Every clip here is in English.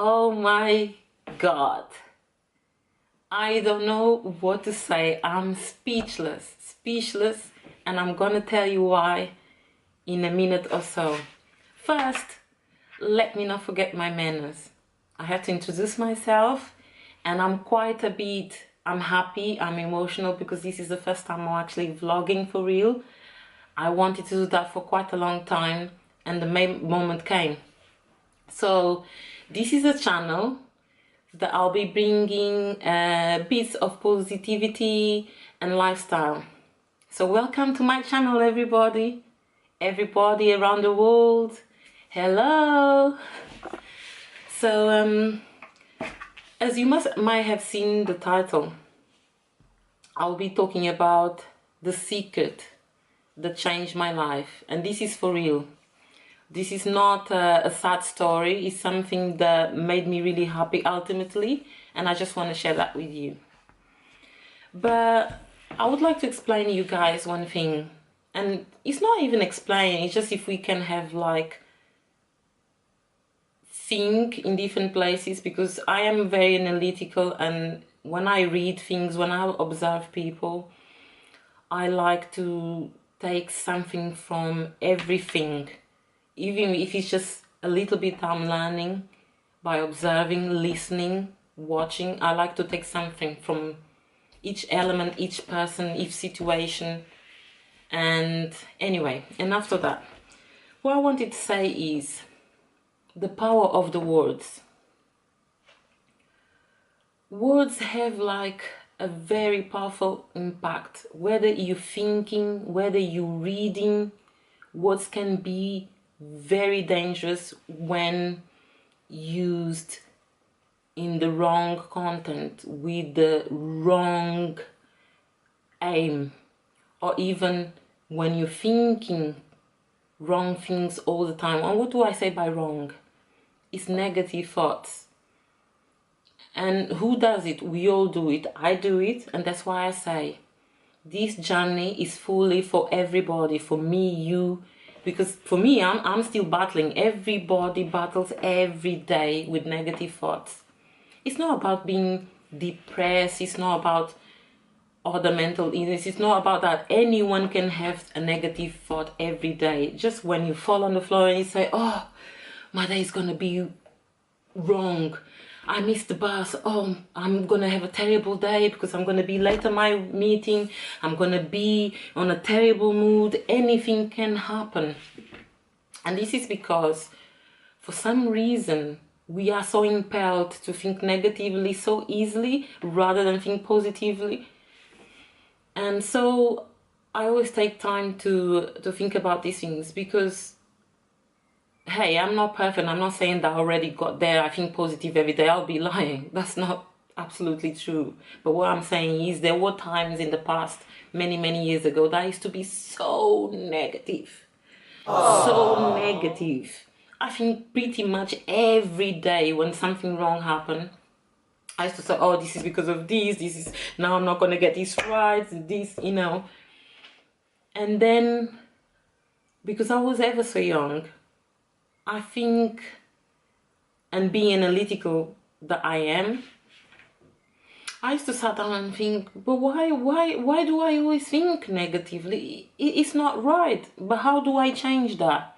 Oh my God. I don't know what to say. I'm speechless, and I'm gonna tell you why in a minute or so. First, let me not forget my manners. I have to introduce myself, and I'm happy, I'm emotional because this is the first time I'm actually vlogging for real. I wanted to do that for quite a long time, and the moment came. So this is a channel that I'll be bringing bits of positivity and lifestyle. So welcome to my channel, everybody around the world. Hello. So as you might have seen the title, I'll be talking about the secret that changed my life, and this is for real. This is not a sad story. It's something that made me really happy ultimately, and I just want to share that with you. But I would like to explain to you guys one thing, and it's not even explain, it's just if we can have like think in different places, because I am very analytical, and when I read things, when I observe people, I like to take something from everything. Even if it's just a little bit I'm learning by observing, listening, watching. I like to take something from each element, each person, each situation. And anyway, and after that, what I wanted to say is the power of the words. Words have like a very powerful impact. Whether you're thinking, whether you're reading, words can be very dangerous when used in the wrong content, with the wrong aim, or even when you're thinking wrong things all the time. And what do I say by wrong? It's negative thoughts. And who does it? We all do it. I do it, and that's why I say this journey is fully for everybody, for me, you. Because for me, I'm still battling. Everybody battles every day with negative thoughts. It's not about being depressed. It's not about other mental illness. It's not about that. Anyone can have a negative thought every day. Just when you fall on the floor and you say, oh, my day is going to be wrong. I missed the bus. Oh, I'm gonna have a terrible day because I'm gonna be late at my meeting. I'm gonna be on a terrible mood. Anything can happen. And this is because for some reason we are so impelled to think negatively so easily rather than think positively. And so I always take time to think about these things, because hey, I'm not perfect. I'm not saying that I already got there. I think positive every day. I'll be lying. That's not absolutely true. But what I'm saying is there were times in the past, many years ago, that I used to be so negative. Aww. So negative. I think pretty much every day when something wrong happened, I used to say, oh, this is because of this, now I'm not going to get this right, this, you know. And then, because I was ever so young, I think, and being analytical that I am, I used to sit down and think, but why do I always think negatively? It's not right. But how do I change that?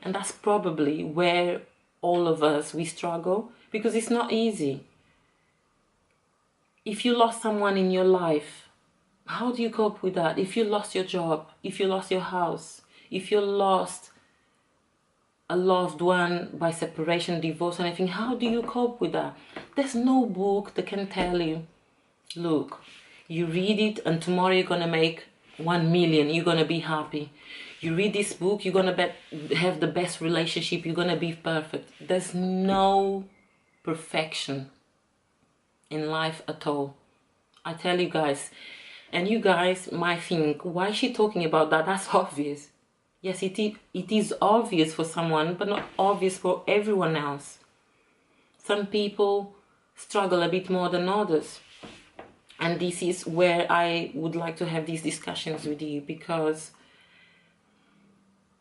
And that's probably where all of us, we struggle, because it's not easy. If you lost someone in your life, how do you cope with that? If you lost your job, if you lost your house, if you lost a loved one by separation, divorce, anything, how do you cope with that? There's no book that can tell you, look, you read it and tomorrow you're gonna make 1 million, you're gonna be happy. You read this book, you're gonna have the best relationship, you're gonna be perfect. There's no perfection in life at all. I tell you guys, and you guys might think, why is she talking about that? That's obvious. Yes, it is obvious for someone, but not obvious for everyone else. Some people struggle a bit more than others. And this is where I would like to have these discussions with you, because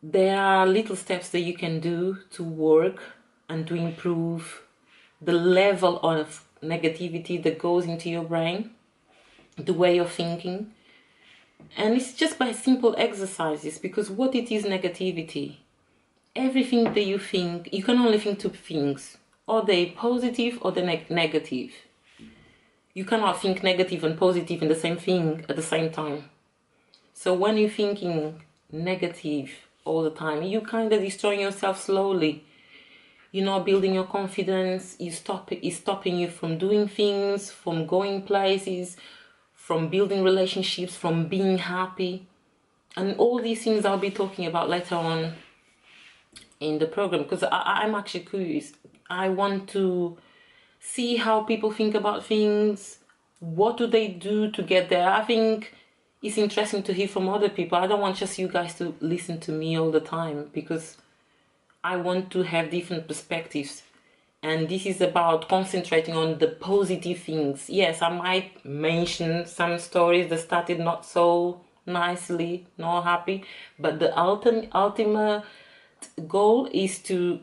there are little steps that you can do to work and to improve the level of negativity that goes into your brain, the way you're thinking. And it's just by simple exercises, because what it is, negativity, everything that you think, you can only think two things, or they're positive or they're negative. You cannot think negative and positive in the same thing at the same time. So when you're thinking negative all the time, you kind of destroying yourself slowly. You're not building your confidence. It's stopping you from doing things, from going places, from building relationships, from being happy. And all these things I'll be talking about later on in the program, because I'm actually curious. I want to see how people think about things. What do they do to get there? I think it's interesting to hear from other people. I don't want just you guys to listen to me all the time, because I want to have different perspectives. And this is about concentrating on the positive things. Yes, I might mention some stories that started not so nicely, not happy, but the ultimate goal is to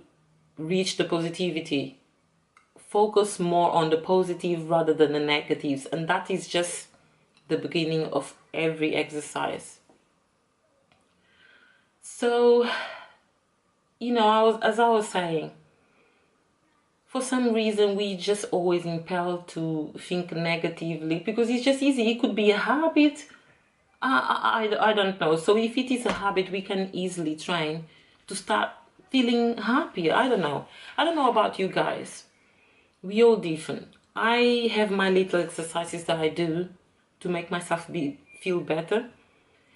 reach the positivity. Focus more on the positive rather than the negatives, and that is just the beginning of every exercise. So, you know, as I was saying, for some reason we just always impelled to think negatively because it's just easy. It could be a habit. I don't know. So if it is a habit, we can easily train to start feeling happier. I don't know about you guys. We all different. I have my little exercises that I do to make myself feel better.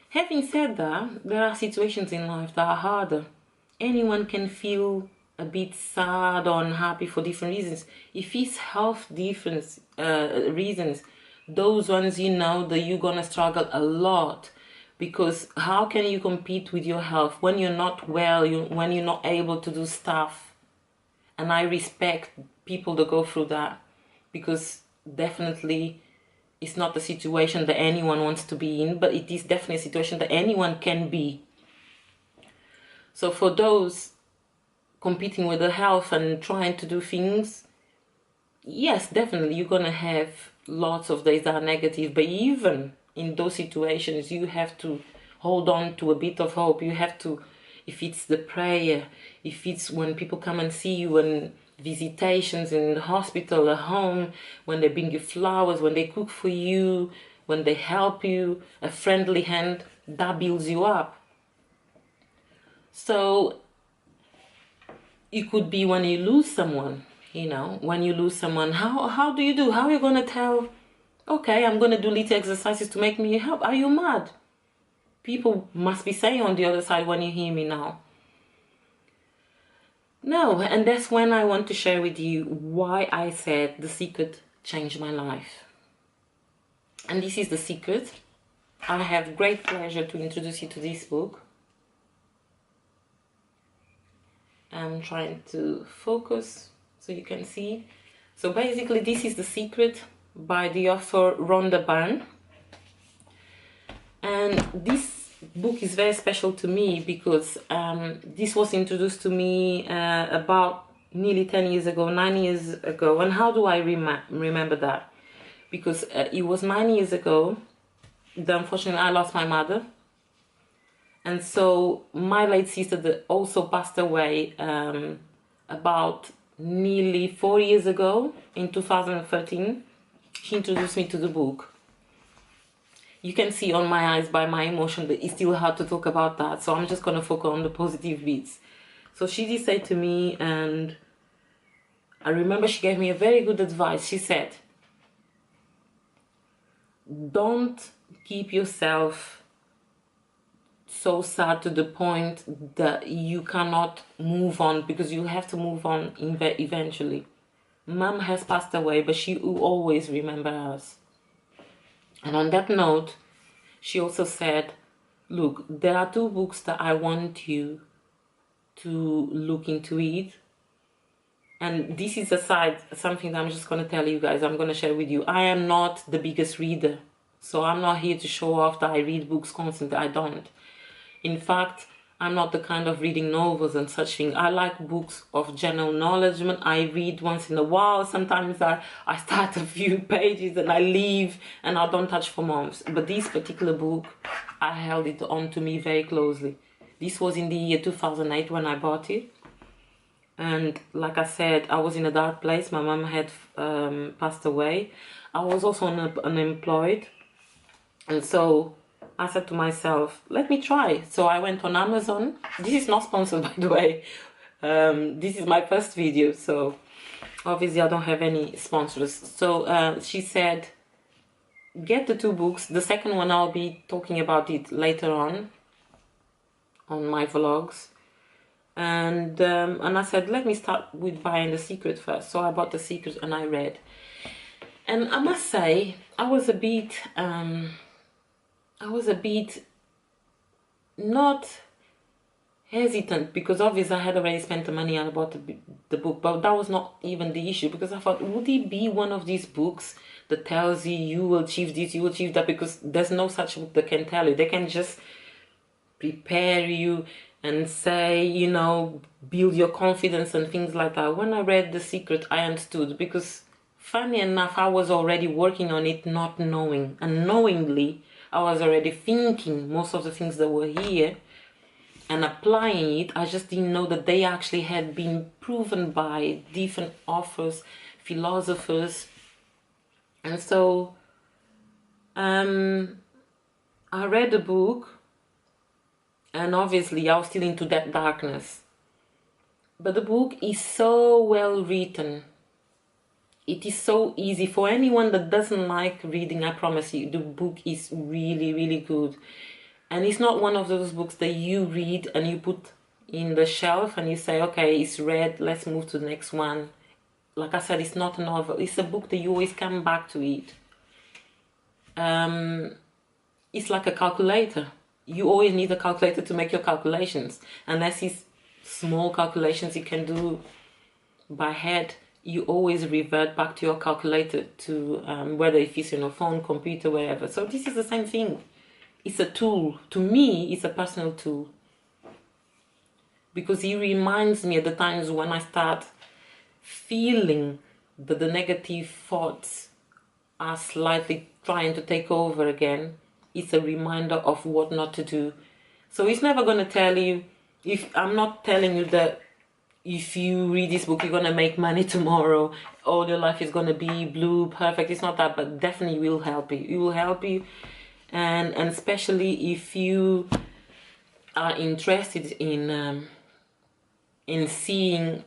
Having said that, there are situations in life that are harder. Anyone can feel a bit sad or unhappy for different reasons. If it's health reasons, those ones, you know that you're gonna struggle a lot, because how can you compete with your health when you're not well, when you're not able to do stuff? And I respect people that go through that, because definitely it's not the situation that anyone wants to be in, but it is definitely a situation that anyone can be. So for those competing with their health and trying to do things, yes, definitely you're gonna have lots of days that are negative, but even in those situations you have to hold on to a bit of hope. You have to, if it's the prayer, if it's when people come and see you, and visitations in the hospital, at home, when they bring you flowers, when they cook for you, when they help you, a friendly hand, that builds you up. So it could be when you lose someone, you know, when you lose someone, how do you do? How are you going to tell, okay, I'm going to do little exercises to make me help? Are you mad? People must be saying on the other side when you hear me now. No, and that's when I want to share with you why I said the secret changed my life. And this is the secret. I have great pleasure to introduce you to this book. I'm trying to focus so you can see. So basically this is The Secret by the author Rhonda Byrne. And this book is very special to me because this was introduced to me about nearly 10 years ago, 9 years ago. And how do I remember that? Because it was 9 years ago that unfortunately I lost my mother. And so my late sister that also passed away about nearly 4 years ago, in 2013, she introduced me to the book. You can see on my eyes by my emotion that it's still hard to talk about that, so I'm just going to focus on the positive bits. So she did say to me, and I remember she gave me a very good advice. She said, don't keep yourself so sad to the point that you cannot move on, because you have to move on eventually. Mom has passed away, but she will always remember us. And on that note, she also said, look, there are 2 books that I want you to look into it. And this is something that I'm just going to tell you guys, I'm going to share with you. I am not the biggest reader, so I'm not here to show off that I read books constantly. I don't. In fact, I'm not the kind of reading novels and such thing. I like books of general knowledge. I read once in a while. Sometimes I start a few pages and I leave and I don't touch for months. But this particular book, I held it on to me very closely. This was in the year 2008 when I bought it. And like I said, I was in a dark place. My mum had passed away. I was also unemployed. And so I said to myself, let me try. So I went on Amazon. This is not sponsored, by the way. This is my first video, so obviously I don't have any sponsors. So she said, get the 2 books. The second one, I'll be talking about it later on my vlogs. And I said, let me start with buying The Secret first. So I bought The Secret and I read. And I must say, I was a bit not hesitant, because obviously I had already spent the money and I bought the book, but that was not even the issue, because I thought, would it be one of these books that tells you you will achieve this, you will achieve that? Because there's no such book that can tell you. They can just prepare you and say, you know, build your confidence and things like that. When I read The Secret, I understood, because funny enough, I was already working on it, not knowing. Unknowingly, I was already thinking most of the things that were here and applying it. I just didn't know that they actually had been proven by different authors, philosophers. And so I read the book, and obviously I was still into that darkness. But the book is so well written. It is so easy for anyone that doesn't like reading. I promise you, the book is really, really good. And it's not one of those books that you read and you put in the shelf and you say, okay, it's read, let's move to the next one. Like I said, it's not a novel. It's a book that you always come back to it. It's like a calculator. You always need a calculator to make your calculations. Unless it's small calculations you can do by head, you always revert back to your calculator, to whether if it's on your phone, computer, wherever. So this is the same thing. It's a tool. To me, it's a personal tool. Because it reminds me at the times when I start feeling that the negative thoughts are slightly trying to take over again. It's a reminder of what not to do. So it's never going to tell you, if I'm not telling you that if you read this book, you're going to make money tomorrow, all your life is going to be blue, perfect. It's not that, but definitely will help you. It will help you. And especially if you are interested in seeing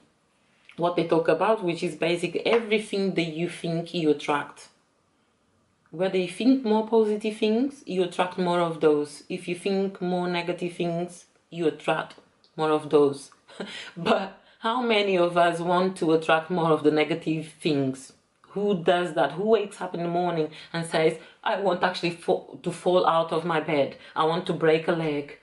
what they talk about, which is basically everything that you think you attract. Whether you think more positive things, you attract more of those. If you think more negative things, you attract more of those. But how many of us want to attract more of the negative things? Who does that? Who wakes up in the morning and says, I want actually to fall out of my bed. I want to break a leg.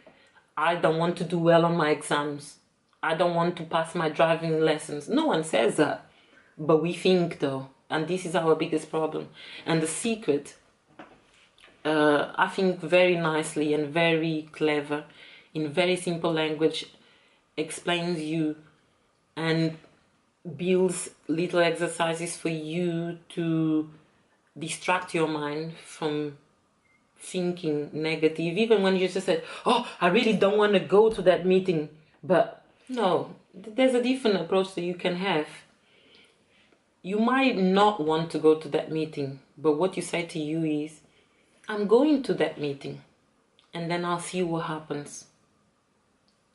I don't want to do well on my exams. I don't want to pass my driving lessons. No one says that. But we think though. And this is our biggest problem. And The Secret, I think very nicely and very clever, in very simple language, explains you and builds little exercises for you to distract your mind from thinking negative. Even when you just said, oh, I really don't want to go to that meeting. But no, there's a different approach that you can have. You might not want to go to that meeting, but what you say to you is, I'm going to that meeting and then I'll see what happens.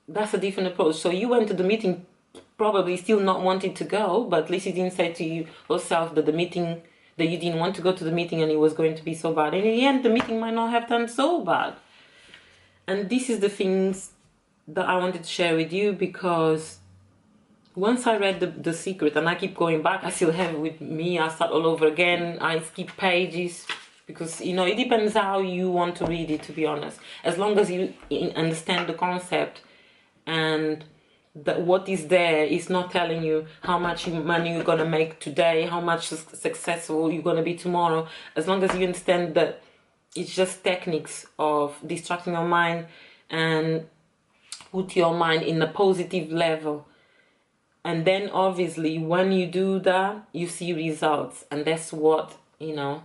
That's a different approach. So you went to the meeting probably still not wanting to go, but at least you didn't say to yourself that the meeting, that you didn't want to go to the meeting and it was going to be so bad. And in the end, the meeting might not have done so bad. And this is the things that I wanted to share with you, because once I read the Secret, and I keep going back, I still have it with me, I start all over again, I skip pages, because, you know, it depends how you want to read it, to be honest. As long as you understand the concept, and that what is there is not telling you how much money you're going to make today, how much successful you're going to be tomorrow. As long as you understand that it's just techniques of distracting your mind and put your mind in a positive level. And then obviously when you do that, you see results. And that's what, you know,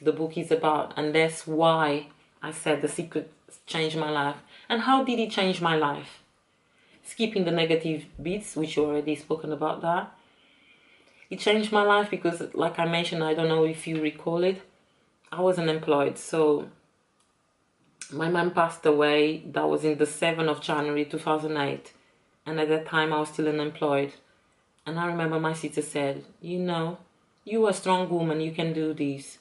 the book is about. And that's why I said The Secret changed my life. And how did it change my life? Skipping the negative bits, which you already spoken about that. It changed my life because, like I mentioned, I don't know if you recall it, I was unemployed. So my mom passed away. That was in the 7th of January 2008. And at that time I was still unemployed. And I remember my sister said, you know, you're a strong woman, you can do this.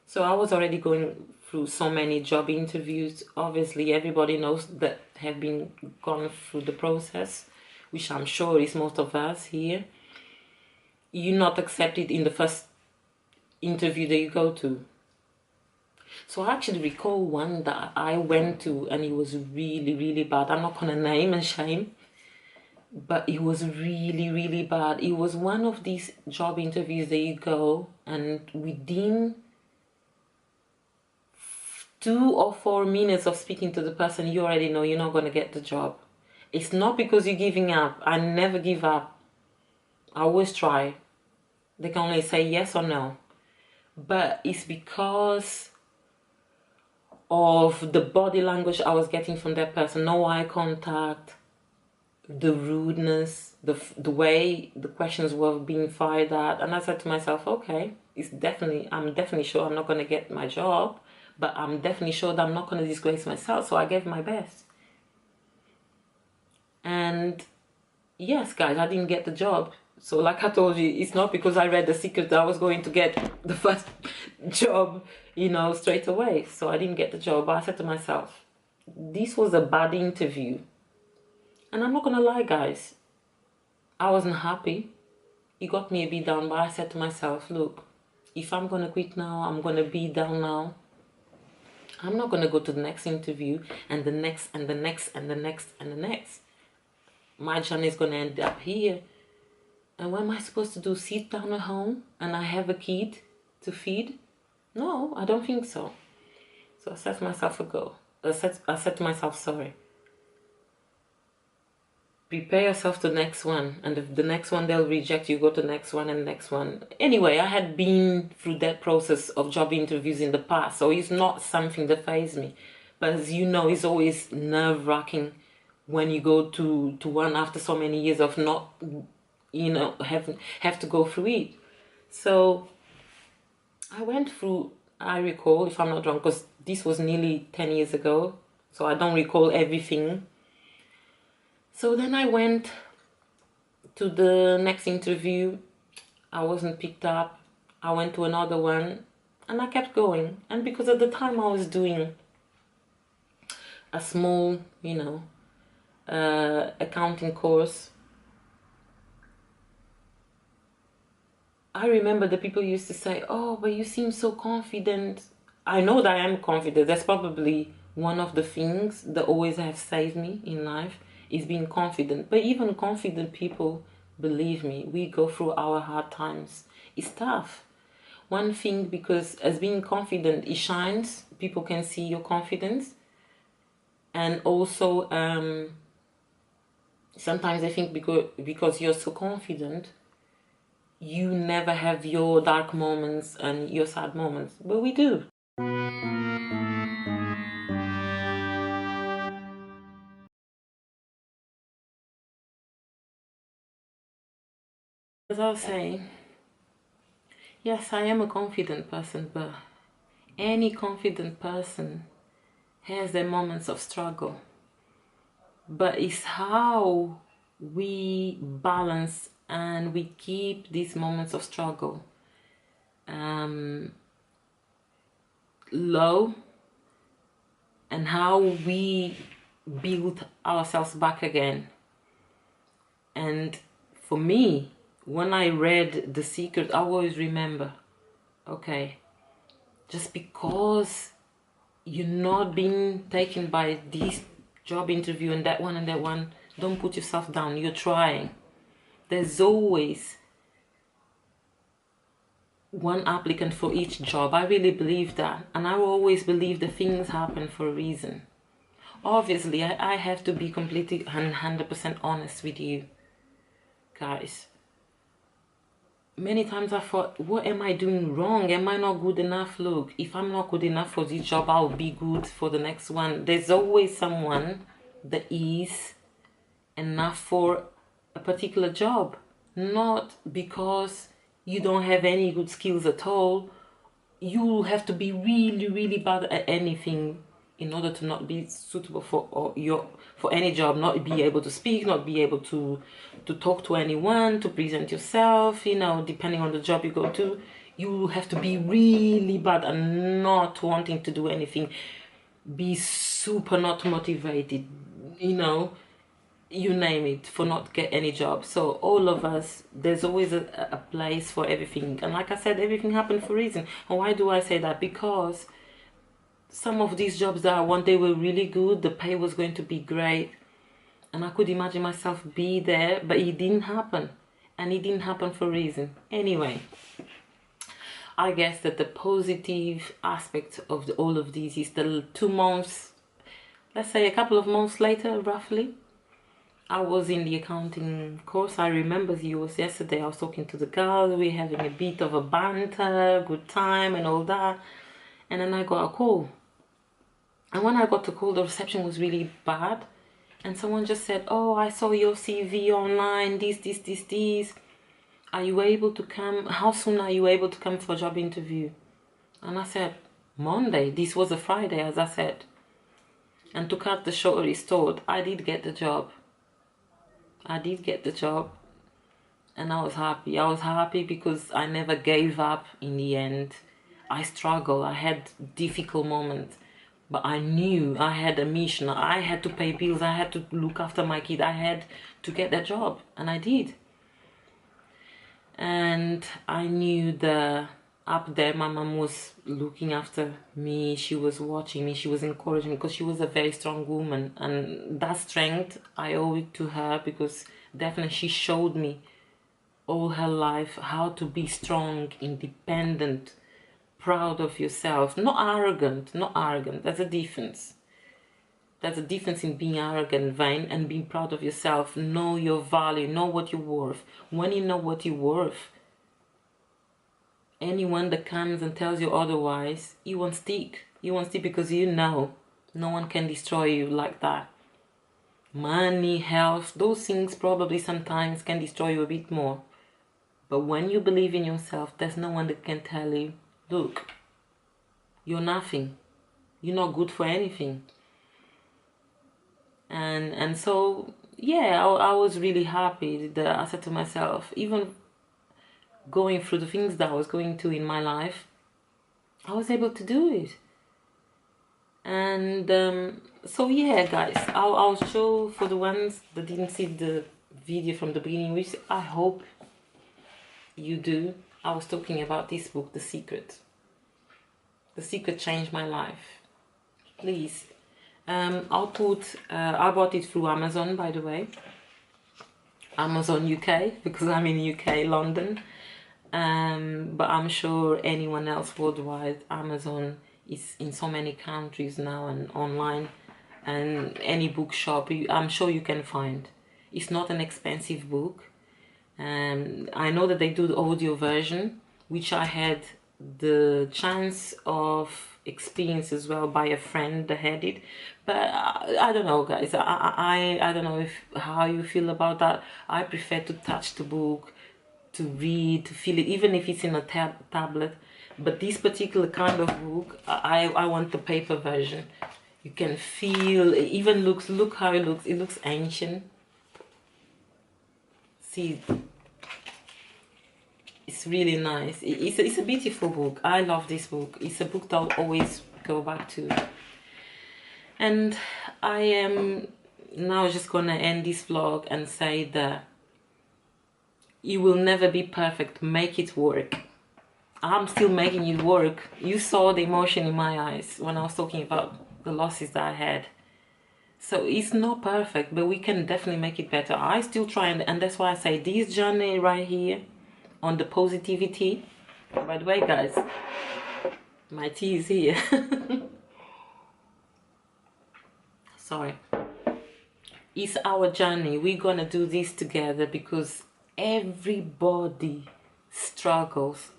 So I was already going through so many job interviews. Obviously, everybody knows that have been gone through the process, which I'm sure is most of us here. You're not accepted in the first interview that you go to. So I actually recall one that I went to and it was really, really bad. I'm not going to name and shame, but it was really, really bad. It was one of these job interviews that you go and within 2 or 4 minutes of speaking to the person, you already know you're not going to get the job. It's not because you're giving up. I never give up. I always try. They can only say yes or no. But it's because of the body language I was getting from that person. No eye contact, the rudeness, the way the questions were being fired at. And I said to myself, okay, I'm definitely sure I'm not going to get my job, but I'm definitely sure that I'm not going to disgrace myself. So I gave my best. And yes, guys, I didn't get the job. So like I told you, it's not because I read The Secret that I was going to get the first job, you know, straight away. So I didn't get the job. But I said to myself, this was a bad interview. And I'm not going to lie, guys. I wasn't happy. It got me a bit down, but I said to myself, look, if I'm going to quit now, I'm going to be down now. I'm not going to go to the next interview and the next and the next and the next and the next. My journey is going to end up here. And what am I supposed to do? Sit down at home and I have a kid to feed? No, I don't think so. So I said to myself I said to myself, sorry. Prepare yourself to the next one. And if the next one they'll reject you, go to the next one and the next one. Anyway, I had been through that process of job interviews in the past. So it's not something that fazed me. But as you know, it's always nerve-wracking when you go to one after so many years of not, you know, have to go through it. So I went through, I recall, if I'm not wrong, because this was nearly 10 years ago, so I don't recall everything. So then I went to the next interview. I wasn't picked up. I went to another one and I kept going. And because at the time I was doing a small, you know, accounting course, I remember the people used to say, oh, but you seem so confident. I know that I am confident. That's probably one of the things that always have saved me in life, is being confident. But even confident people, believe me, we go through our hard times. It's tough. One thing, because as being confident, it shines. People can see your confidence. And also, sometimes I think because you're so confident, you never have your dark moments and your sad moments, but we do. As I was saying, yes, I am a confident person, but any confident person has their moments of struggle. But it's how we balance and we keep these moments of struggle low, and how we build ourselves back again. And for me, when I read The Secret, I always remember, okay, just because you're not being taken by this job interview and that one, don't put yourself down. You're trying. There's always one applicant for each job. I really believe that. And I always believe that things happen for a reason. Obviously, I have to be completely 100% honest with you guys. Many times I thought, what am I doing wrong? Am I not good enough? Look, if I'm not good enough for this job, I'll be good for the next one. There's always someone that is enough for a particular job. Not because you don't have any good skills at all. You have to be really, really bad at anything in order to not be suitable for any job, not be able to speak, not be able to talk to anyone, to present yourself, you know, depending on the job you go to. You have to be really bad and not wanting to do anything, be super not motivated, you know, you name it, for not get any job. So all of us, there's always a place for everything. And like I said, everything happened for a reason. And why do I say that? Because some of these jobs that I want, they were really good, the pay was going to be great, and I could imagine myself be there, but it didn't happen. And it didn't happen for a reason. Anyway, I guess that the positive aspect of all of these is the 2 months, let's say a couple of months later, roughly, I was in the accounting course. I remember it was yesterday. I was talking to the girls. We were having a bit of a banter, good time and all that. And then I got a call. And when I got the call, the reception was really bad. And someone just said, oh, I saw your CV online, this. Are you able to come? How soon are you able to come for a job interview? And I said, Monday. This was a Friday, as I said. And to cut the short story, I did get the job. I did get the job, and I was happy. I was happy because I never gave up in the end. I struggled, I had difficult moments, but I knew I had a mission. I had to pay bills, I had to look after my kid, I had to get that job, and I did. And I knew that up there my mom was looking after me, she was watching me, she was encouraging me, because she was a very strong woman, and that strength I owe it to her, because definitely she showed me all her life how to be strong, independent, proud of yourself, not arrogant. There's a difference. There's a difference in being arrogant, vain, and being proud of yourself. Know your value, know what you're worth. When you know what you're worth, anyone that comes and tells you otherwise, you won't stick. You won't stick because you know no one can destroy you like that. Money, health, those things probably sometimes can destroy you a bit more. But when you believe in yourself, there's no one that can tell you, look, you're nothing. You're not good for anything. And so, yeah, I was really happy that I said to myself, even going through the things that I was going through in my life, I was able to do it. And so yeah, guys, I'll show for the ones that didn't see the video from the beginning, which I hope you do. I was talking about this book, The Secret. The Secret changed my life. Please, I'll put, I bought it through Amazon, by the way. Amazon UK, because I'm in UK, London. But I'm sure anyone else worldwide, Amazon is in so many countries now and online, and any bookshop I'm sure you can find. It's not an expensive book. I know that they do the audio version, which I had the chance of experience as well by a friend that had it, but I don't know, guys. I don't know if how you feel about that. I prefer to touch the book, to read, to feel it, even if it's in a tablet. But this particular kind of book, I want the paper version. You can feel, it even look how it looks ancient. See, it's really nice. It's a beautiful book. I love this book. It's a book that I'll always go back to. And I am now just gonna end this vlog and say that you will never be perfect. Make it work. I'm still making it work. You saw the emotion in my eyes when I was talking about the losses that I had. So it's not perfect, but we can definitely make it better. I still try, and that's why I say this journey right here on the Posi-tv-tea. By the way, guys, my tea is here. sorry, it's our journey. We're gonna do this together because everybody struggles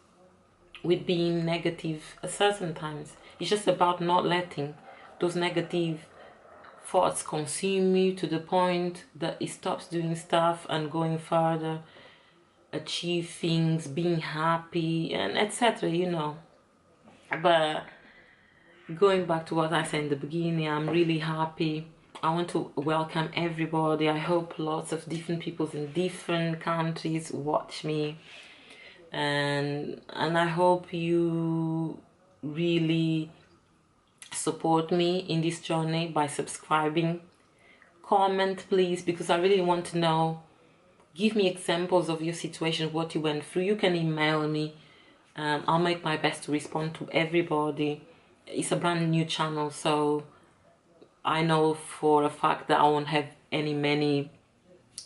with being negative at certain times. It's just about not letting those negative thoughts consume you to the point that it stops doing stuff and going further, achieve things, being happy, and etc. You know. But going back to what I said in the beginning, I'm really happy. I want to welcome everybody. I hope lots of different people in different countries watch me, and I hope you really support me in this journey by subscribing. Comment please, because I really want to know. Give me examples of your situation, what you went through. You can email me. I'll make my best to respond to everybody. It's a brand new channel, so I know for a fact that I won't have many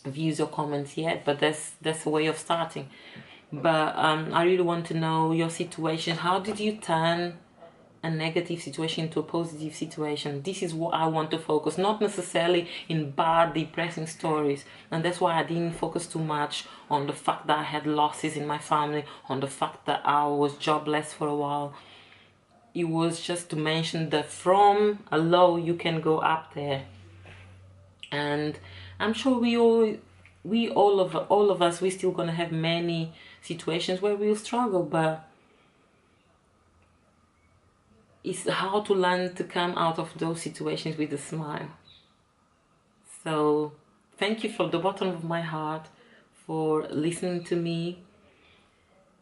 views or comments yet, but that's a way of starting. But I really want to know your situation. How did you turn a negative situation into a positive situation? This is what I want to focus, not necessarily in bad, depressing stories. And that's why I didn't focus too much on the fact that I had losses in my family, on the fact that I was jobless for a while. It was just to mention that from a low you can go up there. And I'm sure all of us, we're still gonna have many situations where we'll struggle, but it's how to learn to come out of those situations with a smile. So thank you from the bottom of my heart for listening to me.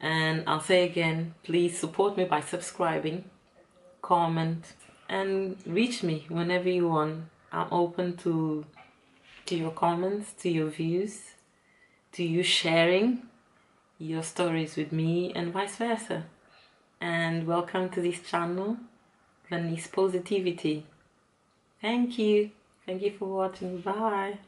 And I'll say again, please support me by subscribing, comment, and reach me whenever you want. I'm open to your comments, to your views, to you sharing your stories with me, and vice versa. And welcome to this channel, Posi-tv-tea. Thank you for watching. Bye.